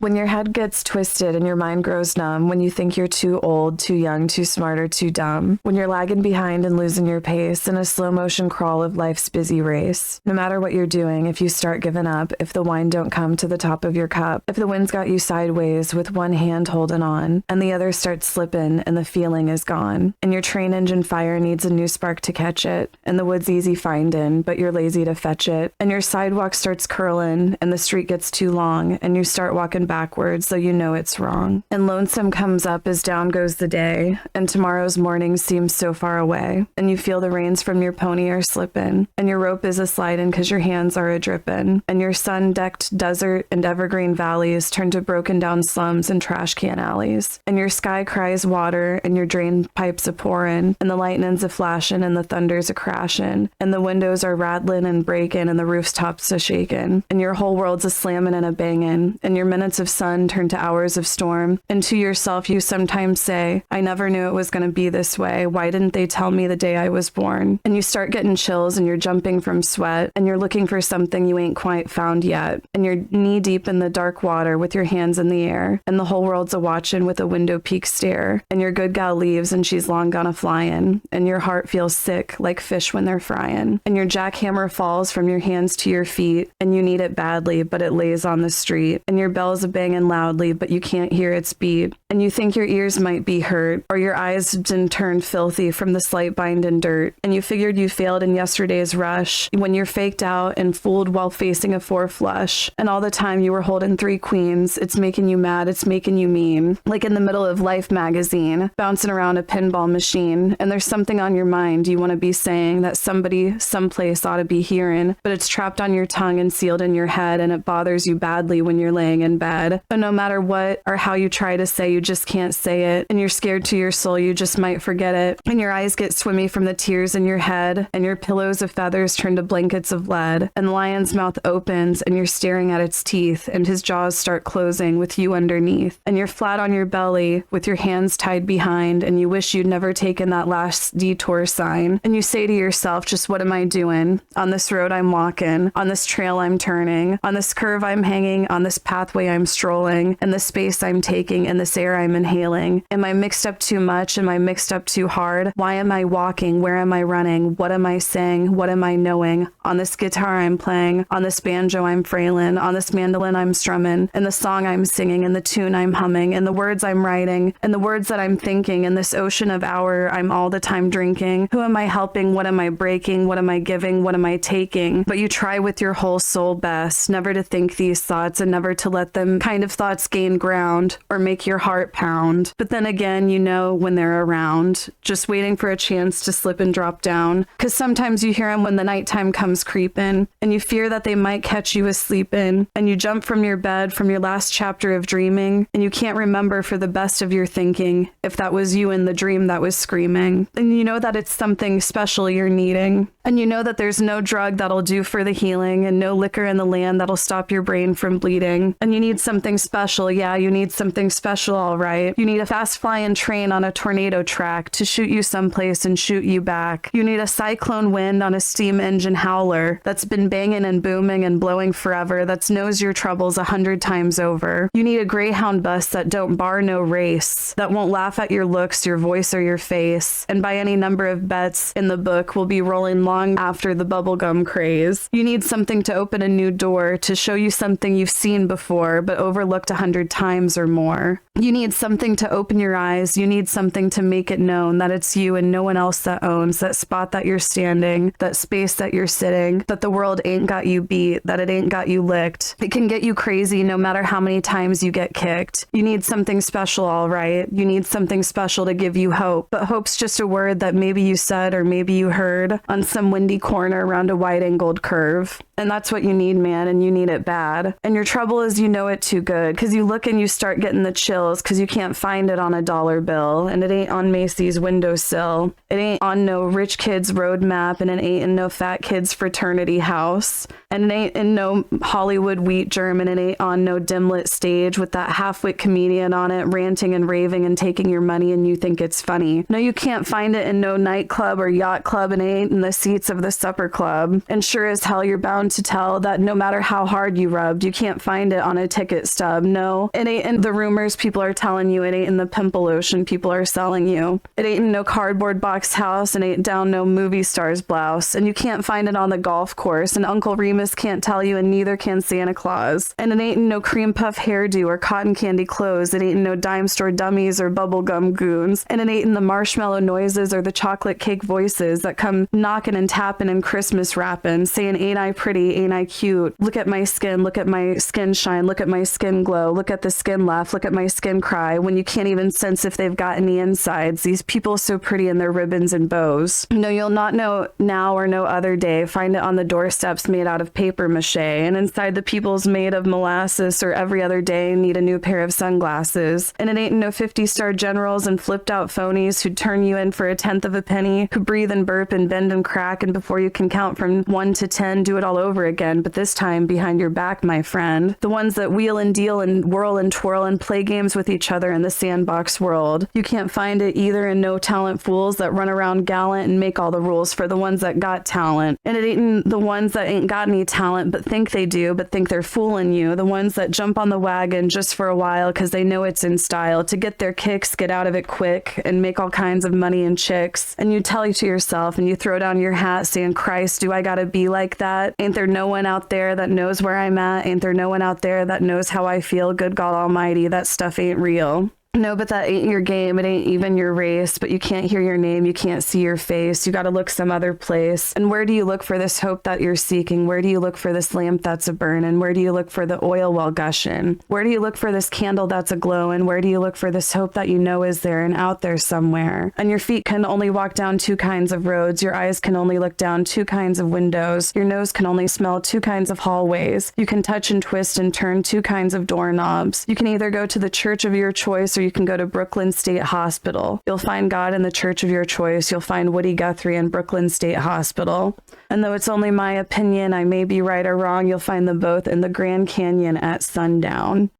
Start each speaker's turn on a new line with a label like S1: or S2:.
S1: When your head gets twisted and your mind grows numb, when you think you're too old, too young, too smart, or too dumb, when you're lagging behind and losing your pace in a slow motion crawl of life's busy race. No matter what you're doing, if you start giving up, if the wine don't come to the top of your cup, if the wind's got you sideways with one hand holding on, and the other starts slipping and the feeling is gone, and your train engine fire needs a new spark to catch it, and the wood's easy finding, but you're lazy to fetch it, and your sidewalk starts curling, and the street gets too long, and you start walking backwards though you know it's wrong. And lonesome comes up as down goes the day, and tomorrow's morning seems so far away, and you feel the reins from your pony are slipping, and your rope is a sliding cause your hands are a dripping, and your sun-decked desert and evergreen valleys turn to broken down slums and trash can alleys, and your sky cries water, and your drain pipes a pouring, and the lightning's a flashing, and the thunder's a crashing, and the windows are rattling and breaking, and the rooftops a shaking, and your whole world's a slamming and a banging, and your minutes of sun turn to hours of storm, and to yourself you sometimes say, I never knew it was going to be this way. Why didn't they tell me the day I was born? And you start getting chills, and you're jumping from sweat, and you're looking for something you ain't quite found yet, and you're knee deep in the dark water with your hands in the air, and the whole world's a watching with a window peak stare, and your good gal leaves and she's long gone a flying, and your heart feels sick like fish when they're frying, and your jackhammer falls from your hands to your feet, and you need it badly, but it lays on the street, and your bell's a banging loudly, but you can't hear its beat, and you think your ears might be hurt, or your eyes been turned filthy from the slight bind in dirt, and you figured you failed in yesterday's rush, when you're faked out and fooled while facing a four flush, and all the time you were holding three queens. It's making you mad, it's making you mean, like in the middle of Life magazine, bouncing around a pinball machine, and there's something on your mind you want to be saying that somebody someplace ought to be hearing, but it's trapped on your tongue and sealed in your head, and it bothers you badly when you're laying in bed. But no matter what or how you try to say, you just can't say it, and you're scared to your soul you just might forget it, and your eyes get swimmy from the tears in your head, and your pillows of feathers turn to blankets of lead, and the lion's mouth opens and you're staring at its teeth, and his jaws start closing with you underneath, and you're flat on your belly with your hands tied behind, and you wish you'd never taken that last detour sign, and you say to yourself, just what am I doing? On this road I'm walking, on this trail I'm turning, on this curve I'm hanging, on this pathway I'm strolling, and the space I'm taking, and this air I'm inhaling. Am I mixed up too much? Am I mixed up too hard? Why am I walking? Where am I running? What am I saying? What am I knowing? On this guitar I'm playing, on this banjo I'm frailing, on this mandolin I'm strumming, and the song I'm singing, and the tune I'm humming, and the words I'm writing, and the words that I'm thinking, and this ocean of hour I'm all the time drinking. Who am I helping? What am I breaking? What am I giving? What am I taking? But you try with your whole soul best never to think these thoughts, and never to let them kind of thoughts gain ground or make your heart pound. But then again, you know when they're around, just waiting for a chance to slip and drop down. Cause sometimes you hear them when the nighttime comes creeping, and you fear that they might catch you asleep in, and you jump from your bed from your last chapter of dreaming, and you can't remember for the best of your thinking if that was you in the dream that was screaming. And you know that it's something special you're needing. And you know that there's no drug that'll do for the healing, and no liquor in the land that'll stop your brain from bleeding. And you need something special. Yeah, you need something special, all right. You need a fast flying train on a tornado track to shoot you someplace and shoot you back. You need a cyclone wind on a steam engine howler that's been banging and booming and blowing forever, that's knows your troubles 100 times over. You need a Greyhound bus that don't bar no race, that won't laugh at your looks, your voice, or your face, and by any number of bets in the book will be rolling long after the bubblegum craze. You need something to open a new door, to show you something you've seen before but overlooked 100 times or more. You need something to open your eyes. You need something to make it known that it's you and no one else that owns that spot that you're standing, that space that you're sitting, that the world ain't got you beat, that it ain't got you licked. It can get you crazy no matter how many times you get kicked. You need something special, all right. You need something special to give you hope, but hope's just a word that maybe you said or maybe you heard on some windy corner around a wide-angled curve. And that's what you need, man, and you need it bad. And your trouble is you know it too good, because you look and you start getting the chills because you can't find it on a dollar bill, and it ain't on Macy's windowsill. It ain't on no rich kid's roadmap, and it ain't in no fat kid's fraternity house, and it ain't in no Hollywood wheat germ, and it ain't on no dim-lit stage with that half-wit comedian on it ranting and raving and taking your money and you think it's funny. No, you can't find it in no nightclub or yacht club, and it ain't in the seats of the supper club. And sure as hell you're bound to tell that no matter how hard you rubbed, you can't find it on a ticket
S2: ticket stub. No, it ain't in the rumors people are telling you. It ain't in the pimple lotion people are selling you. It ain't in no cardboard box house, and ain't down no movie star's blouse. And you can't find it on the golf course, and Uncle Remus can't tell you, and neither can Santa Claus. And it ain't in no cream puff hairdo or cotton candy clothes. It ain't in no dime store dummies or bubblegum goons. And it ain't in the marshmallow noises or the chocolate cake voices that come knocking and tapping and Christmas rapping, saying, ain't I pretty, ain't I cute? Look at my skin, look at my skin shine, look at my skin glow, look at the skin laugh, look at my skin cry, when you can't even sense if they've got any insides. These people so pretty in their ribbons and bows. No, you'll not know now or no other day. Find it on the doorsteps made out of paper mache, and inside the people's made of molasses, or every other day need a new pair of sunglasses. And it ain't no 50-star generals and flipped out phonies who'd turn you in for a tenth of a penny, who breathe and burp and bend and crack, and before you can count from 1 to 10, do it all over again, but this time behind your back, my friend. The ones that wheel and deal and whirl and twirl and play games with each other in the sandbox world. You can't find it either in no talent fools that run around gallant and make all the rules for the ones that got talent. And it ain't in the ones that ain't got any talent but think they do, but think they're fooling you. The ones that jump on the wagon just for a while because they know it's in style, to get their kicks, get out of it quick, and make all kinds of money and chicks. And you tell to yourself and you throw down your hat saying, Christ, do I gotta be like that? Ain't there no one out there that knows where I'm at? Ain't there no one out there that knows how I feel? Good God Almighty, that stuff ain't real. No, but that ain't your game. It ain't even your race, but you can't hear your name. You can't see your face. You got to look some other place. And where do you look for this hope that you're seeking? Where do you look for this lamp that's a burning? Where do you look for the oil well gushing? Where do you look for this candle that's a glowing? Where do you look for this hope that you know is there and out there somewhere? And your feet can only walk down 2 kinds of roads. Your eyes can only look down 2 kinds of windows. Your nose can only smell 2 kinds of hallways. You can touch and twist and turn 2 kinds of doorknobs. You can either go to the church of your choice, or you can go to Brooklyn State Hospital. You'll find God in the church of your choice. You'll find Woody Guthrie in Brooklyn State Hospital. And though it's only my opinion, I may be right or wrong, you'll find them both in the Grand Canyon at sundown.